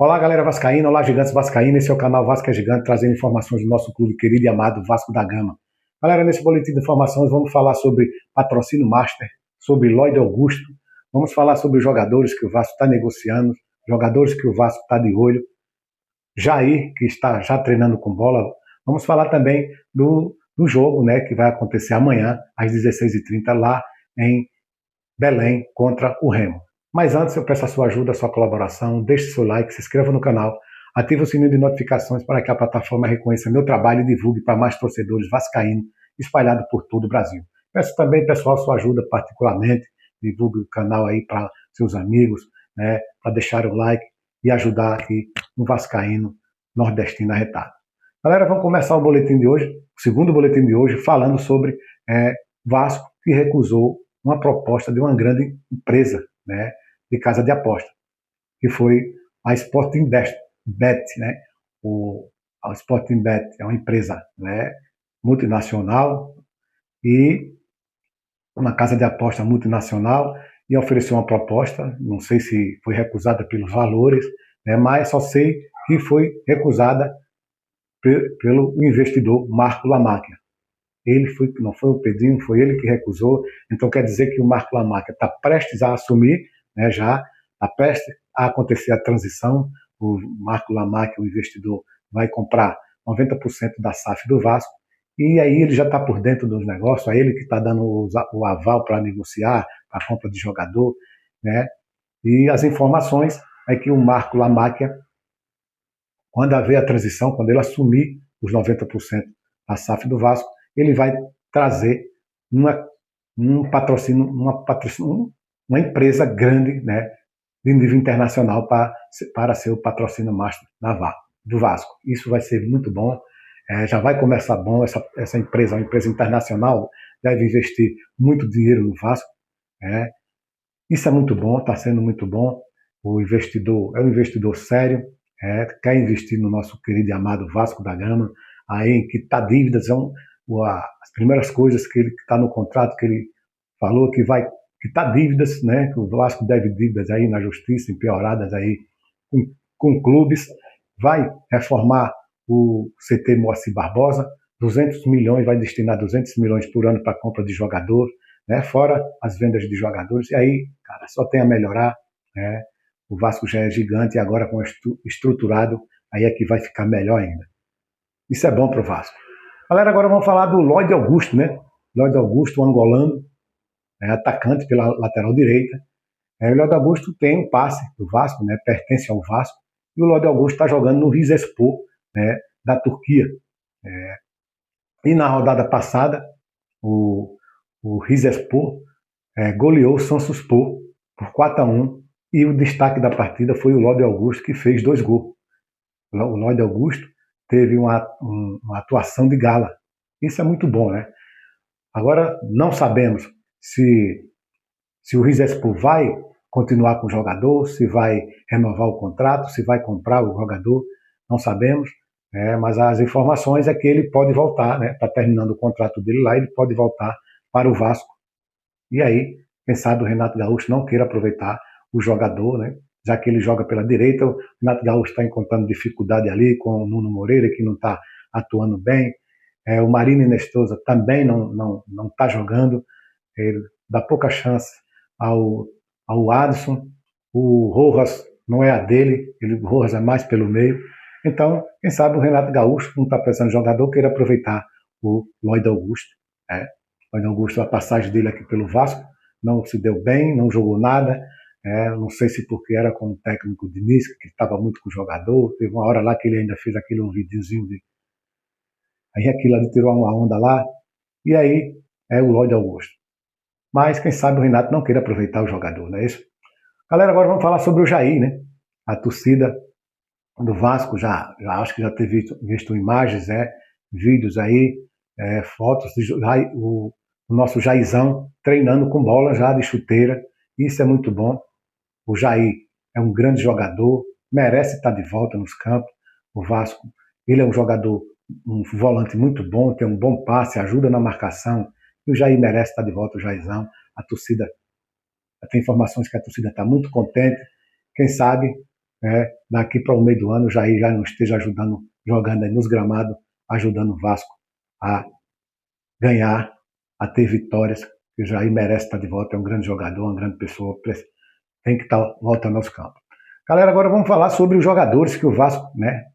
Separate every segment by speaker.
Speaker 1: Olá, galera vascaína, olá, gigantes vascaína, esse é o canal Vasco é Gigante, trazendo informações do nosso clube querido e amado Vasco da Gama. Galera, nesse boletim de informações vamos falar sobre patrocínio master, sobre Lloyd Augusto, vamos falar sobre os jogadores que o Vasco está negociando, jogadores que o Vasco está de olho, Jair, que está já treinando com bola, vamos falar também do jogo, né, que vai acontecer amanhã, às 16h30, lá em Belém, contra o Remo. Mas antes eu peço a sua ajuda, a sua colaboração, deixe seu like, se inscreva no canal, ative o sininho de notificações para que a plataforma reconheça meu trabalho e divulgue para mais torcedores vascaínos espalhados por todo o Brasil. Peço também, pessoal, sua ajuda particularmente, divulgue o canal aí para seus amigos, né, para deixar o like e ajudar aqui um vascaíno nordestino arretado. Galera, vamos começar o boletim de hoje, o segundo boletim de hoje, falando sobre Vasco, que recusou uma proposta de uma grande empresa, né, de casa de aposta, que foi a Sporting Bet, né? A Sporting Bet é uma empresa, né, multinacional e uma casa de aposta multinacional e ofereceu uma proposta, não sei se foi recusada pelos valores, né, mas só sei que foi recusada pelo investidor Marco Lamáquia. Ele foi, não foi o Pedrinho, foi ele que recusou. Então quer dizer que o Marco Lamáquia está prestes a assumir, né, já está prestes a acontecer a transição. O Marco Lamáquia, o investidor, vai comprar 90% da SAF do Vasco, e aí ele já está por dentro dos negócios, é ele que está dando o aval para negociar a compra de jogador, né? E as informações é que o Marco Lamáquia, quando haver a transição, quando ele assumir os 90% da SAF do Vasco, ele vai trazer um patrocínio, uma empresa grande, né, de nível internacional para ser o patrocínio master do Vasco. Isso vai ser muito bom, já vai começar bom, essa empresa, uma empresa internacional, deve investir muito dinheiro no Vasco. Isso é muito bom, está sendo muito bom. O investidor é um investidor sério, quer investir no nosso querido e amado Vasco da Gama, aí em que está dívidas, as primeiras coisas que ele está no contrato, que ele falou que está dívidas, né, que o Vasco deve dívidas aí na justiça, empeoradas aí com clubes, vai reformar o CT Moacir Barbosa, 200 milhões, vai destinar 200 milhões por ano para a compra de jogador, né, fora as vendas de jogadores, e aí, cara, só tem a melhorar, né, o Vasco já é gigante e agora com estruturado, aí é que vai ficar melhor ainda. Isso é bom para o Vasco. Galera, agora vamos falar do Lloyd Augusto, né? Lloyd Augusto, um angolano, atacante pela lateral direita. O Lloyd Augusto tem um passe do Vasco, né? Pertence ao Vasco. E o Lloyd Augusto está jogando no Rizespor, né, da Turquia. E na rodada passada, o Rizespor goleou o Samsunspor por 4-1. E o destaque da partida foi o Lloyd Augusto, que fez 2 gols. O Lloyd Augusto teve uma atuação de gala. Isso é muito bom, né? Agora, não sabemos se o Rizespor vai continuar com o jogador, se vai renovar o contrato, se vai comprar o jogador, não sabemos, mas as informações é que ele pode voltar, né? Está terminando o contrato dele lá, ele pode voltar para o Vasco. E aí, quem sabe o Renato Gaúcho não queira aproveitar o jogador, né? Já que ele joga pela direita, o Renato Gaúcho está encontrando dificuldade ali com o Nuno Moreira, que não está atuando bem. O Marino Nestosa também não está jogando, ele dá pouca chance ao Adson. O Rojas não é a dele, o Rojas é mais pelo meio. Então, quem sabe o Renato Gaúcho, não está precisando de jogador, queira aproveitar o Lloyd Augusto. Lloyd Augusto, a passagem dele aqui pelo Vasco não se deu bem, não jogou nada. Não sei se porque era com o técnico Diniz, que estava muito com o jogador. Teve uma hora lá que ele ainda fez um videozinho de. Aí aquilo ali tirou uma onda lá. E aí é o Lloyd Augusto. Mas quem sabe o Renato não queira aproveitar o jogador, não é isso? Galera, agora vamos falar sobre o Jair, né? A torcida do Vasco já acho que já teve visto imagens, vídeos aí, fotos de o nosso Jairzão treinando com bola já de chuteira. Isso é muito bom. O Jair é um grande jogador, merece estar de volta nos campos. O Vasco, ele é um jogador, um volante muito bom, tem um bom passe, ajuda na marcação. E o Jair merece estar de volta, o Jairzão. A torcida, tem informações que a torcida está muito contente. Quem sabe daqui para o meio do ano o Jair já não esteja jogando aí nos gramados, ajudando o Vasco a ganhar, a ter vitórias, que o Jair merece estar de volta, é um grande jogador, uma grande pessoa, tem que estar voltando aos campos. Galera, agora vamos falar sobre os jogadores que o Vasco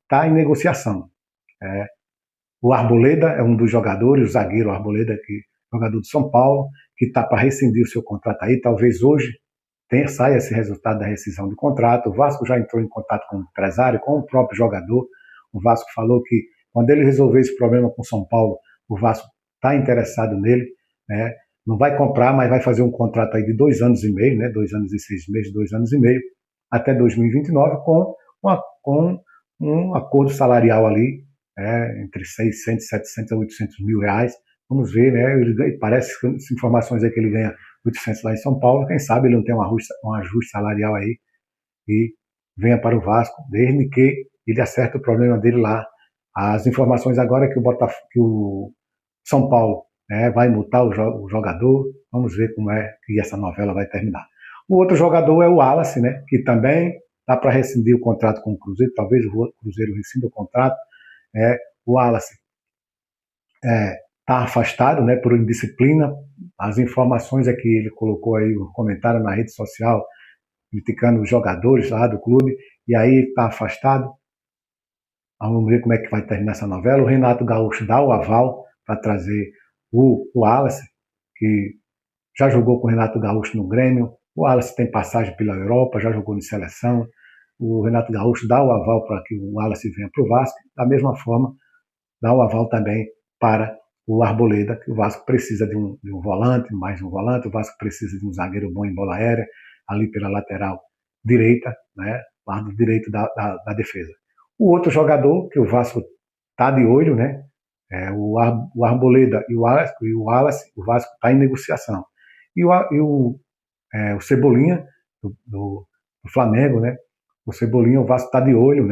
Speaker 1: está em negociação. O Arboleda é um dos jogadores, o zagueiro Arboleda, jogador de São Paulo, que está para rescindir o seu contrato aí, talvez hoje saia esse resultado da rescisão do contrato. O Vasco já entrou em contato com o empresário, com o próprio jogador. O Vasco falou que quando ele resolver esse problema com o São Paulo, o Vasco está interessado nele, não vai comprar, mas vai fazer um contrato aí de 2 anos e meio, 2 anos e 6 meses, 2 anos e meio, até 2029, com um acordo salarial ali, entre 600, 700 a 800 mil reais. Vamos ver, parece que as informações é que ele ganha 800 lá em São Paulo, quem sabe ele não tem um ajuste salarial aí e venha para o Vasco, desde que ele acerte o problema dele lá. As informações agora é que o São Paulo vai multar o jogador. Vamos ver como é que essa novela vai terminar. O outro jogador é o Wallace, que também está para rescindir o contrato com o Cruzeiro, talvez o Cruzeiro rescinda o contrato. O Wallace está afastado, por indisciplina. As informações é que ele colocou aí um comentário na rede social criticando os jogadores lá do clube, e aí está afastado. Vamos ver como é que vai terminar essa novela. O Renato Gaúcho dá o aval para trazer o Wallace, que já jogou com o Renato Gaúcho no Grêmio. O Wallace tem passagem pela Europa, já jogou em seleção. O Renato Gaúcho dá o aval para que o Wallace venha para o Vasco. Da mesma forma, dá o aval também para o Arboleda, que o Vasco precisa de um volante, mais um volante. O Vasco precisa de um zagueiro bom em bola aérea, ali pela lateral direita, lado direito da defesa. O outro jogador que o Vasco está de olho, o Arboleda e o Wallace, o Vasco está em negociação. E o Cebolinha, do Flamengo, o Cebolinha, o Vasco está de olho,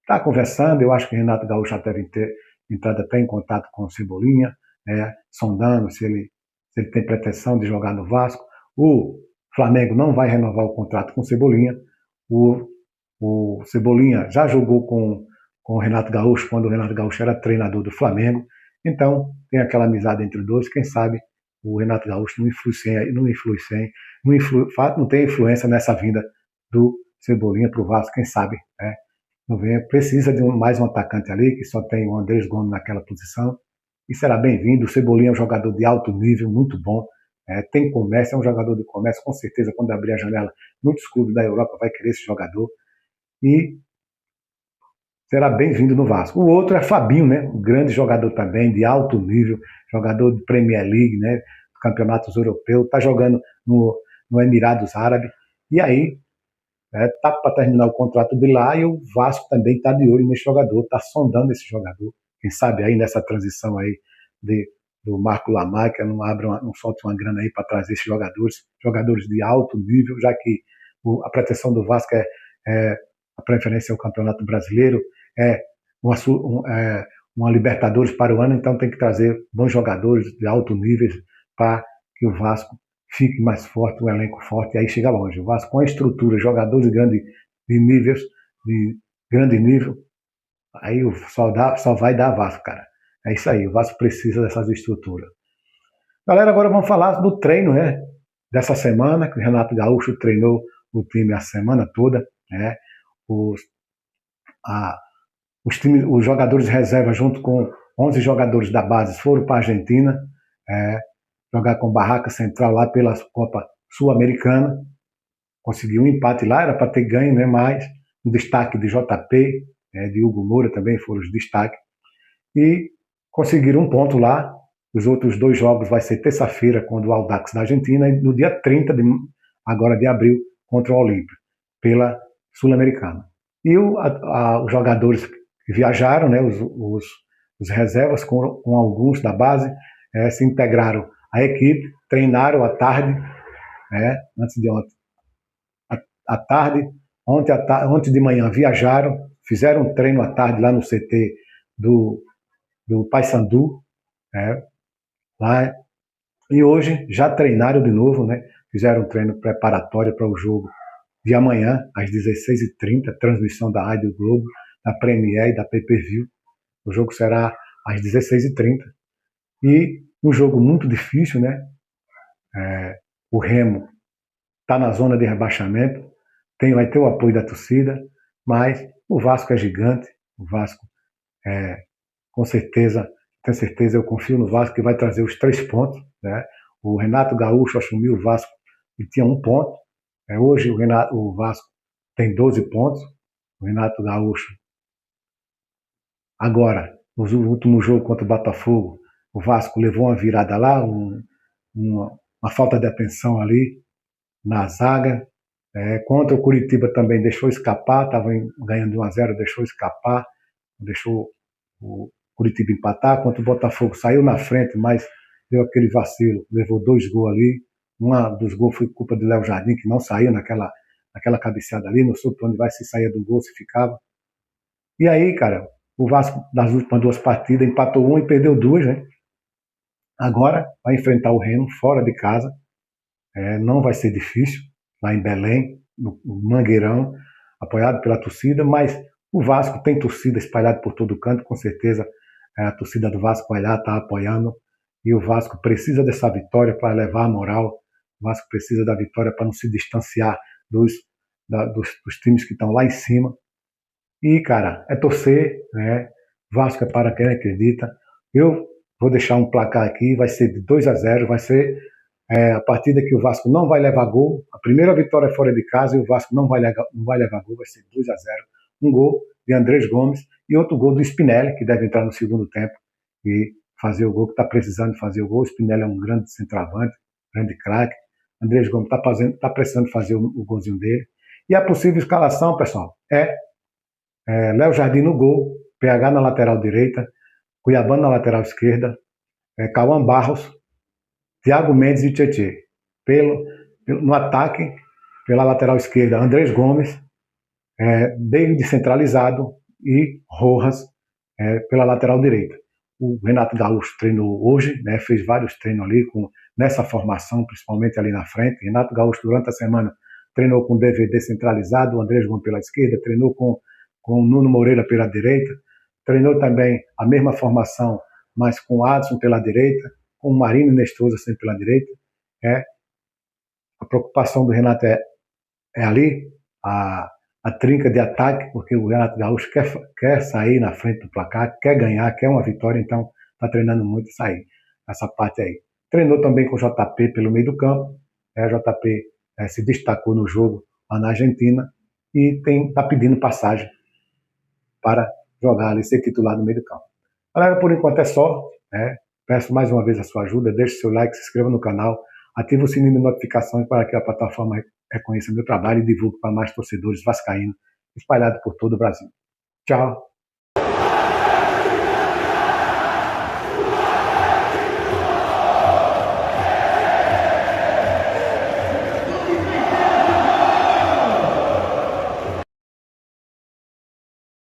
Speaker 1: está conversando. Eu acho que o Renato Gaúcho já deve ter entrado até em contato com o Cebolinha, sondando se ele tem pretensão de jogar no Vasco. O Flamengo não vai renovar o contrato com o Cebolinha. O Cebolinha já jogou com o Renato Gaúcho, quando o Renato Gaúcho era treinador do Flamengo. Então, tem aquela amizade entre os dois. Quem sabe o Renato Gaúcho não tem influência nessa vinda do Cebolinha para o Vasco. Quem sabe, não venha. Precisa de mais um atacante ali, que só tem o Andrés Gomes naquela posição, e será bem-vindo. O Cebolinha é um jogador de alto nível, muito bom. Tem comércio, é um jogador de comércio, com certeza. Quando abrir a janela, muitos clubes da Europa vai querer esse jogador, e será bem-vindo no Vasco. O outro é Fabinho, um grande jogador também, de alto nível, jogador de Premier League, campeonatos europeus, está jogando no Emirados Árabes, e aí está para terminar o contrato de lá, e o Vasco também está de olho nesse jogador, está sondando esse jogador. Quem sabe aí nessa transição aí do Marco Lamarca não solte uma grana aí para trazer esses jogadores de alto nível, já que a pretensão do Vasco a preferência é o Campeonato Brasileiro, uma Libertadores para o ano. Então tem que trazer bons jogadores de alto nível para que o Vasco fique mais forte, um elenco forte, e aí chega longe. O Vasco, com a estrutura, jogadores de grande nível, aí só vai dar Vasco, cara. É isso aí, o Vasco precisa dessas estruturas. Galera, agora vamos falar do treino, dessa semana, que o Renato Gaúcho treinou o time a semana toda, os jogadores de reserva, junto com 11 jogadores da base, foram para a Argentina, jogar com Barraca Central lá pela Copa Sul-Americana. Conseguiu um empate lá, era para ter ganho, mas um destaque de JP, de Hugo Moura também foram os destaques, e conseguiram um ponto lá. Os outros 2 jogos vai ser terça-feira contra o Audax da Argentina, e no dia 30 de abril contra o Olímpia, pela Sul-Americana. E os jogadores que viajaram, os reservas, com alguns da base, se integraram à equipe, treinaram à tarde, antes de ontem. À tarde, ontem de manhã viajaram, fizeram um treino à tarde lá no CT do Paysandu, lá, e hoje já treinaram de novo, fizeram um treino preparatório para o jogo de amanhã, às 16h30, transmissão da Rádio Globo, da Premier e da Pay-Per-View. O jogo será às 16h30. E um jogo muito difícil, né? O Remo está na zona de rebaixamento, vai ter o apoio da torcida, mas o Vasco é gigante, o Vasco, com certeza, tenho certeza, eu confio no Vasco que vai trazer os 3 pontos, né? O Renato Gaúcho assumiu o Vasco e tinha 1 ponto, hoje o Vasco tem 12 pontos, o Renato Gaúcho, agora, no último jogo contra o Botafogo, o Vasco levou uma virada lá, uma falta de atenção ali na zaga. Contra o Curitiba também deixou escapar, estava ganhando 1-0, deixou escapar, deixou o Curitiba empatar. Contra o Botafogo saiu na frente, mas deu aquele vacilo, levou 2 gols ali. Um dos gols foi culpa de Léo Jardim, que não saiu naquela cabeceada ali, não soube para onde vai, se saía do gol, se ficava. E aí, cara, o Vasco, nas últimas 2 partidas, empatou 1 e perdeu 2, né? Agora vai enfrentar o Remo fora de casa. Não vai ser difícil, lá em Belém, no Mangueirão, apoiado pela torcida, mas o Vasco tem torcida espalhada por todo canto, com certeza a torcida do Vasco vai lá, está apoiando, e o Vasco precisa dessa vitória para levar a moral, o Vasco precisa da vitória para não se distanciar dos times que estão lá em cima. E, cara, é torcer, né? Vasco é para quem acredita. Eu vou deixar um placar aqui, vai ser de 2-0, vai ser a partida que o Vasco não vai levar gol. A primeira vitória fora de casa e o Vasco não vai levar gol, vai ser 2-0. Um gol de Andrés Gomes e outro gol do Spinelli, que deve entrar no segundo tempo e fazer o gol, que está precisando fazer o gol. O Spinelli é um grande centroavante, grande craque. Andrés Gomes está precisando fazer o golzinho dele. E a possível escalação, pessoal, Léo Jardim no gol, PH na lateral direita, Cuiabano na lateral esquerda, Cauã Barros, Thiago Mendes e Tietê. No ataque, pela lateral esquerda, Andrés Gomes, David centralizado e Rojas pela lateral direita. O Renato Gaúcho treinou hoje, né, fez vários treinos ali nessa formação, principalmente ali na frente. Renato Gaúcho, durante a semana, treinou com DVD centralizado, o Andrés Gomes pela esquerda, treinou com o Nuno Moreira pela direita, treinou também a mesma formação, mas com o Adson pela direita, com o Marino Nestroza sempre pela direita. A preocupação do Renato é ali, a trinca de ataque, porque o Renato Gaúcho quer sair na frente do placar, quer ganhar, quer uma vitória, então está treinando muito isso aí, essa parte aí. Treinou também com o JP pelo meio do campo, JP se destacou no jogo lá na Argentina e está pedindo passagem para jogar ali, ser titular no meio do campo. Galera, por enquanto é só, peço mais uma vez a sua ajuda, deixe seu like, se inscreva no canal, ative o sininho de notificações para que a plataforma reconheça meu trabalho e divulgue para mais torcedores vascaínos espalhados por todo o Brasil. Tchau!